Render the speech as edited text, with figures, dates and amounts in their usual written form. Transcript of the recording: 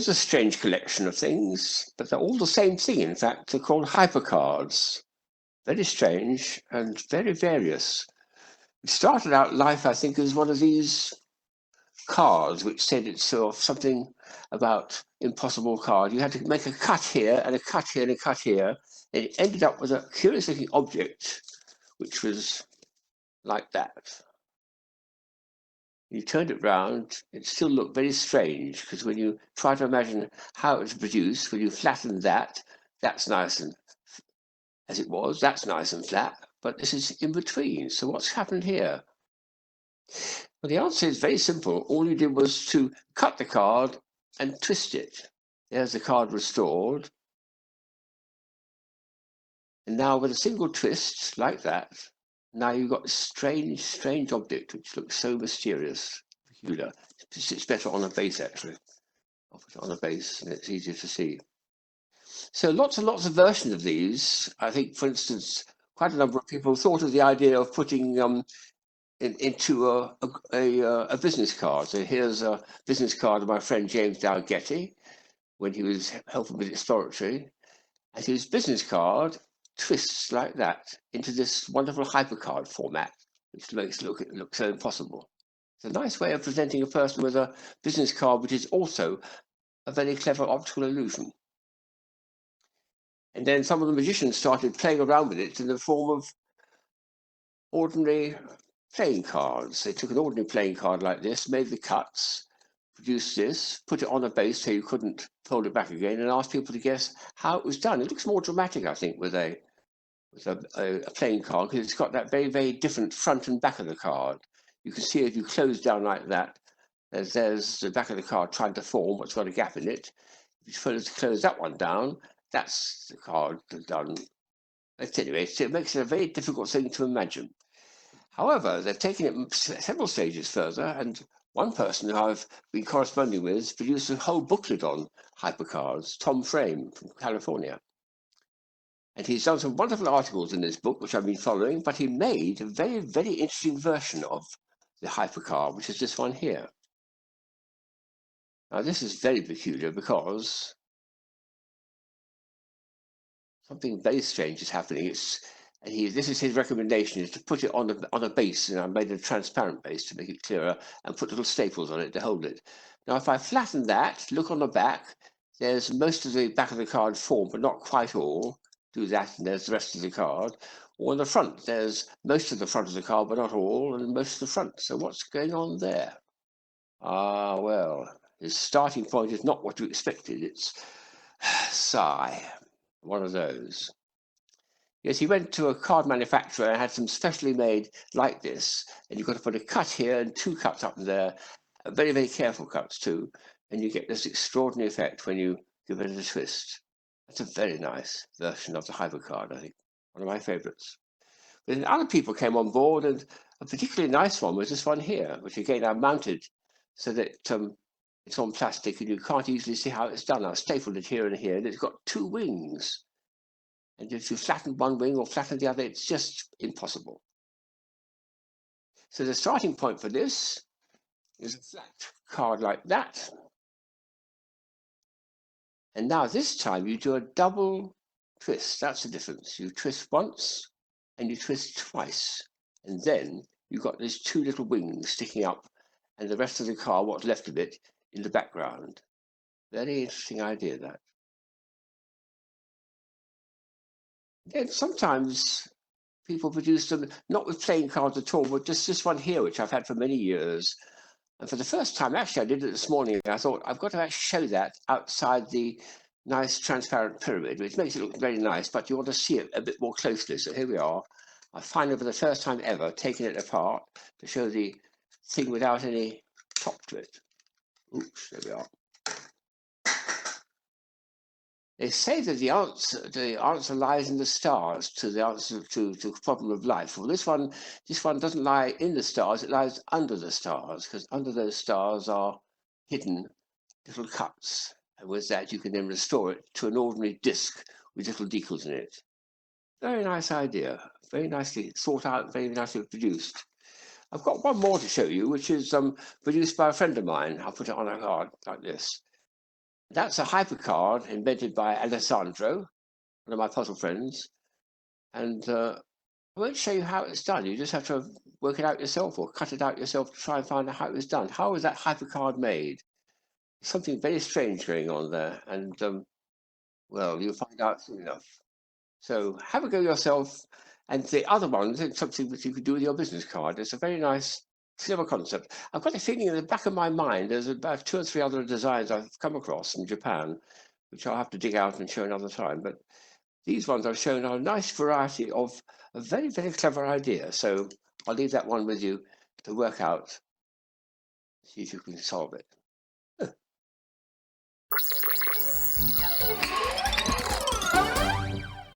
here's a strange collection of things, but they're all the same thing. In fact, they're called hypercards. Very strange and very various. It started out life, I think, as one of these cards which said itself something about impossible card. You had to make a cut here and a cut here and a cut here. And it ended up with a curious looking object, which was like that. You turned it round, it still looked very strange, because when you try to imagine how it was produced, when you flatten that, that's nice and, as it was, that's nice and flat, but this is in between. So what's happened here? Well, the answer is very simple. All you did was to cut the card and twist it. There's the card restored. And now with a single twist, like that, now you've got this strange object which looks so mysterious, peculiar. It's better on a base, actually. I'll put it on a base and it's easier to see. So lots and lots of versions of these. I think, for instance, quite a number of people thought of the idea of putting into a business card. So here's a business card of my friend James Getty when he was helping with exploratory. And his business card twists like that into this wonderful hypercard format, which makes it look so impossible. It's a nice way of presenting a person with a business card, which is also a very clever optical illusion. And then some of the magicians started playing around with it in the form of ordinary playing cards. They took an ordinary playing card like this, made the cuts, produced this, put it on a base so you couldn't fold it back again, and asked people to guess how it was done. It looks more dramatic, I think, with a playing card, because it's got that very, very different front and back of the card. You can see if you close down like that, there's the back of the card trying to form, what's got a gap in it. If you close that one down, that's the card done. Anyway, so it makes it a very difficult thing to imagine. However, they've taken it several stages further, and one person who I've been corresponding with produced a whole booklet on hypercards, Tom Frame from California. And he's done some wonderful articles in this book, which I've been following, but he made a very, very interesting version of the hypercard, which is this one here. Now, this is very peculiar because something very strange is happening. This is his recommendation, is to put it on a base, and I made a transparent base to make it clearer, and put little staples on it to hold it. Now, if I flatten that, look on the back, there's most of the back of the card formed, but not quite all. Do that, and there's the rest of the card. Or on the front, there's most of the front of the card, but not all, and most of the front. So what's going on there? Ah, well, his starting point is not what you expected. It's sigh, one of those. Yes, he went to a card manufacturer and had some specially made like this, and you've got to put a cut here and two cuts up there, very, very careful cuts too, and you get this extraordinary effect when you give it a twist. That's a very nice version of the hypercard, I think, one of my favorites. But then other people came on board, and a particularly nice one was this one here, which again I mounted so that it's on plastic and you can't easily see how it's done. I stapled it here and here, and it's got two wings. And if you flatten one wing or flatten the other, it's just impossible. So the starting point for this is a flat card like that. And now this time you do a double twist. That's the difference. You twist once and you twist twice. And then you've got these two little wings sticking up and the rest of the card, what's left of it, in the background. Very interesting idea, that. Then sometimes people produce them not with playing cards at all, but just this one here, which I've had for many years. And for the first time, actually, I did it this morning. And I thought, I've got to actually show that outside the nice transparent pyramid, which makes it look very nice, but you want to see it a bit more closely. So here we are. I finally, for the first time ever, taken it apart to show the thing without any top to it. Oops, there we are. They say that the answer lies in the stars to the answer to the problem of life. Well, this one doesn't lie in the stars, it lies under the stars, because under those stars are hidden little cuts. And with that, you can then restore it to an ordinary disc with little decals in it. Very nice idea, very nicely thought out, very nicely produced. I've got one more to show you, which is produced by a friend of mine. I'll put it on a card like this. That's a hypercard invented by Alessandro, one of my puzzle friends. And I won't show you how it's done. You just have to work it out yourself or cut it out yourself to try and find out how it was done. How was that hypercard made? Something very strange going on there. And well, you'll find out soon enough. So have a go yourself. And the other one is something that you could do with your business card. It's a very nice, clever concept. I've got a feeling in the back of my mind there's about 2 or 3 other designs I've come across in Japan, which I'll have to dig out and show another time. But these ones I've shown are a nice variety of a very, very clever idea. So I'll leave that one with you to work out, see if you can solve it.